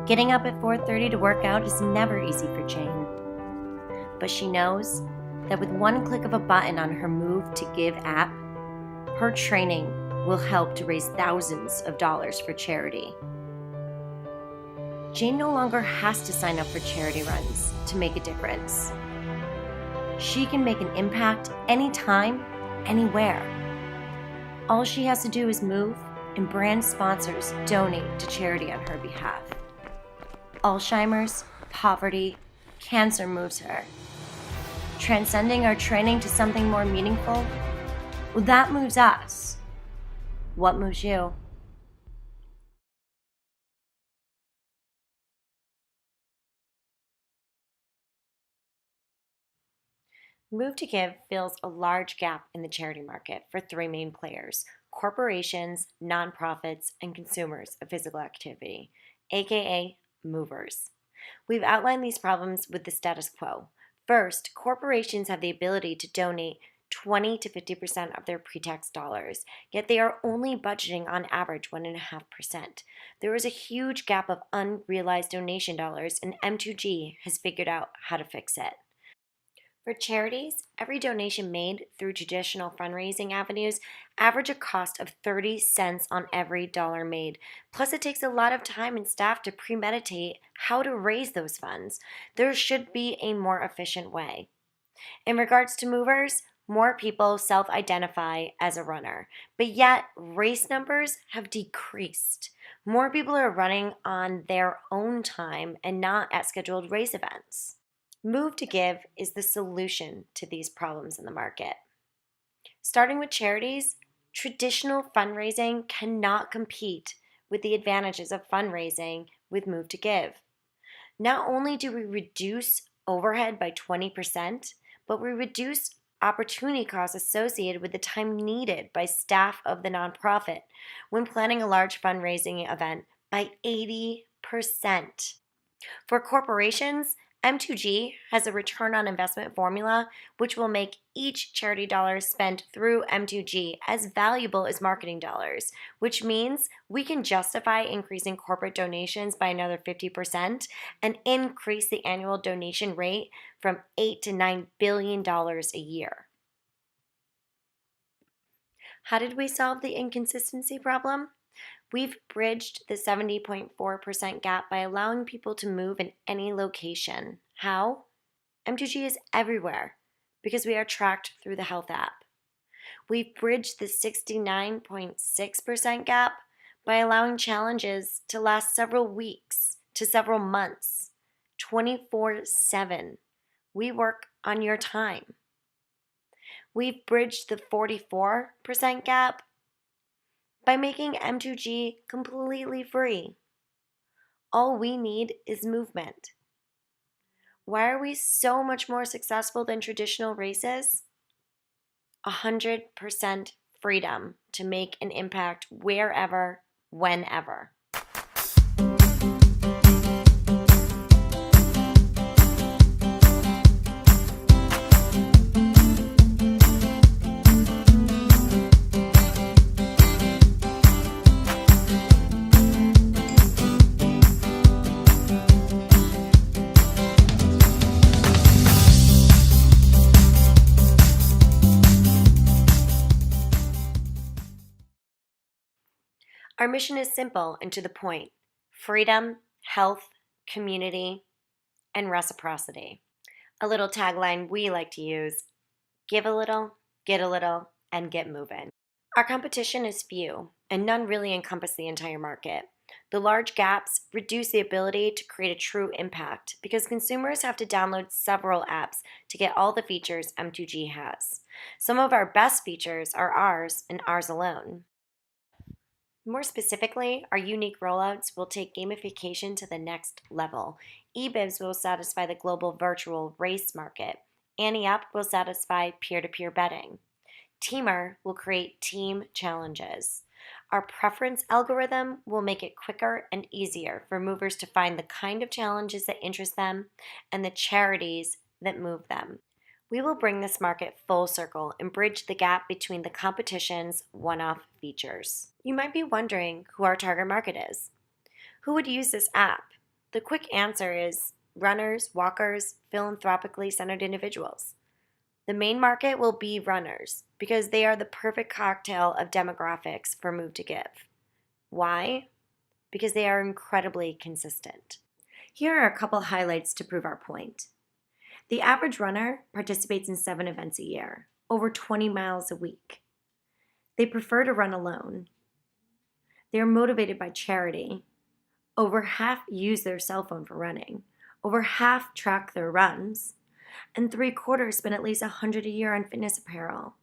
Getting up at 4:30 to work out is never easy for Jane. But she knows that with one click of a button on her Move to Give app, her training will help to raise thousands of dollars for charity. Jane no longer has to sign up for charity runs to make a difference. She can make an impact anytime, anywhere. All she has to do is move, and brand sponsors donate to charity on her behalf. Alzheimer's, poverty, cancer moves her. Transcending our training to something more meaningful, well, that moves us. What moves you? Move to Give fills a large gap in the charity market for three main players: corporations, nonprofits, and consumers of physical activity, aka movers. We've outlined these problems with the status quo. First, corporations have the ability to donate 20 to 50% of their pre-tax dollars, yet they are only budgeting on average 1.5%. There is a huge gap of unrealized donation dollars, and M2G has figured out how to fix it. For charities, every donation made through traditional fundraising avenues average a cost of 30 cents on every dollar made. Plus, it takes a lot of time and staff to premeditate how to raise those funds. There should be a more efficient way. In regards to movers, more people self-identify as a runner, but yet race numbers have decreased. More people are running on their own time and not at scheduled race events. Move to Give is the solution to these problems in the market. Starting with charities, traditional fundraising cannot compete with the advantages of fundraising with Move to Give. Not only do we reduce overhead by 20%, but we reduce opportunity costs associated with the time needed by staff of the nonprofit when planning a large fundraising event by 80%. For corporations, M2G has a return on investment formula which will make each charity dollar spent through M2G as valuable as marketing dollars, which means we can justify increasing corporate donations by another 50% and increase the annual donation rate from $8 to $9 billion a year. How did we solve the inconsistency problem? We've bridged the 70.4% gap by allowing people to move in any location. How? M2G is everywhere because we are tracked through the health app. We've bridged the 69.6% gap by allowing challenges to last several weeks to several months, 24/7. We work on your time. We've bridged the 44% gap by making M2G completely free. All we need is movement. Why are we so much more successful than traditional races? 100% freedom to make an impact wherever, whenever. Our mission is simple and to the point: freedom, health, community, and reciprocity. A little tagline we like to use: give a little, get a little, and get moving. Our competition is few, and none really encompass the entire market. The large gaps reduce the ability to create a true impact because consumers have to download several apps to get all the features M2G has. Some of our best features are ours and ours alone. More specifically, our unique rollouts will take gamification to the next level. eBibs will satisfy the global virtual race market. AnyUp will satisfy peer-to-peer betting. Teamer will create team challenges. Our preference algorithm will make it quicker and easier for movers to find the kind of challenges that interest them and the charities that move them. We will bring this market full circle and bridge the gap between the competition's one-off features. You might be wondering who our target market is. Who would use this app? The quick answer is runners, walkers, philanthropically centered individuals. The main market will be runners because they are the perfect cocktail of demographics for Move to Give. Why? Because they are incredibly consistent. Here are a couple highlights to prove our point. The average runner participates in 7 events a year, over 20 miles a week. They prefer to run alone. They are motivated by charity. Over half use their cell phone for running. Over half track their runs. And 3/4 spend at least $100 a year on fitness apparel.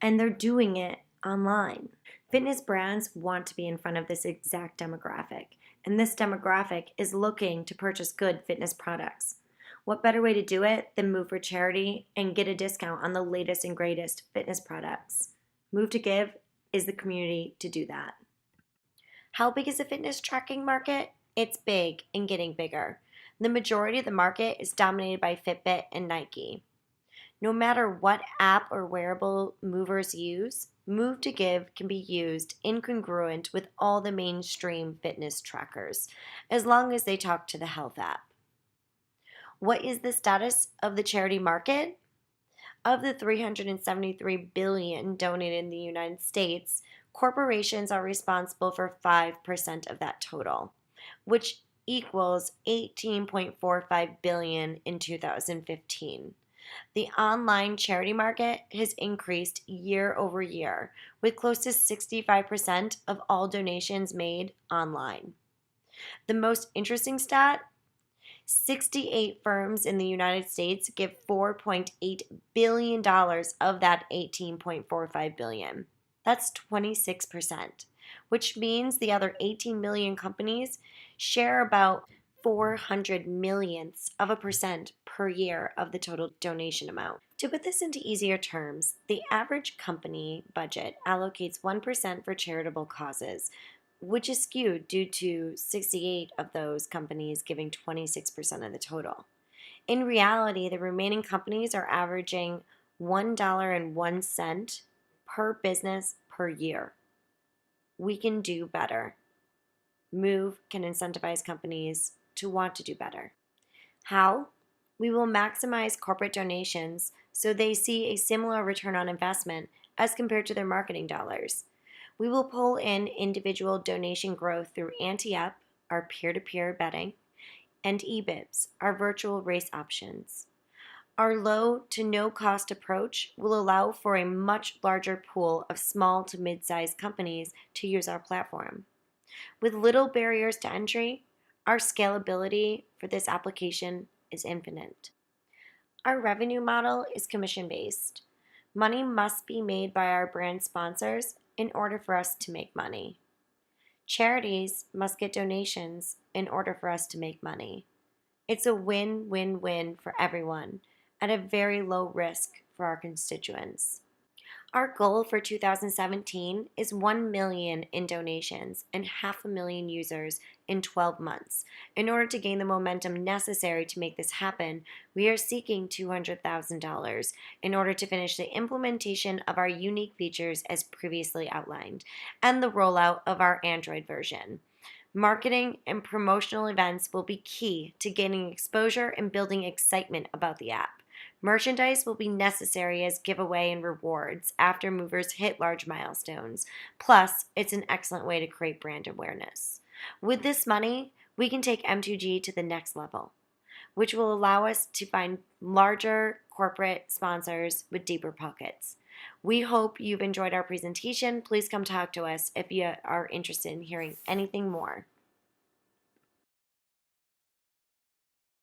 And they're doing it online. Fitness brands want to be in front of this exact demographic, and this demographic is looking to purchase good fitness products. What better way to do it than move for charity and get a discount on the latest and greatest fitness products? Move to Give is the community to do that. How big is the fitness tracking market? It's big and getting bigger. The majority of the market is dominated by Fitbit and Nike. No matter what app or wearable movers use, Move to Give can be used incongruent with all the mainstream fitness trackers, as long as they talk to the health app. What is the status of the charity market? Of the $373 billion donated in the United States, corporations are responsible for 5% of that total, which equals $18.45 billion in 2015. The online charity market has increased year over year, with close to 65% of all donations made online. The most interesting stat: 68 firms in the United States give $4.8 billion of that $18.45 billion. That's 26%, which means the other 18 million companies share about 400 millionths of a percent per year of the total donation amount. To put this into easier terms, the average company budget allocates 1% for charitable causes, which is skewed due to 68 of those companies giving 26% of the total. In reality, the remaining companies are averaging $1.01 per business per year. We can do better. Move can incentivize companies to want to do better. How? We will maximize corporate donations so they see a similar return on investment as compared to their marketing dollars. We will pull in individual donation growth through Ante-Up, our peer-to-peer betting, and eBibs, our virtual race options. Our low to no cost approach will allow for a much larger pool of small to mid-sized companies to use our platform. With little barriers to entry, our scalability for this application is infinite. Our revenue model is commission-based. Money must be made by our brand sponsors in order for us to make money. Charities must get donations in order for us to make money. It's a win-win-win for everyone at a very low risk for our constituents. Our goal for 2017 is 1 million in donations and 500,000 users in 12 months. In order to gain the momentum necessary to make this happen, we are seeking $200,000 in order to finish the implementation of our unique features as previously outlined and the rollout of our Android version. Marketing and promotional events will be key to gaining exposure and building excitement about the app. Merchandise will be necessary as giveaway and rewards after movers hit large milestones. Plus, it's an excellent way to create brand awareness. With this money, we can take M2G to the next level, which will allow us to find larger corporate sponsors with deeper pockets. We hope you've enjoyed our presentation. Please come talk to us if you are interested in hearing anything more.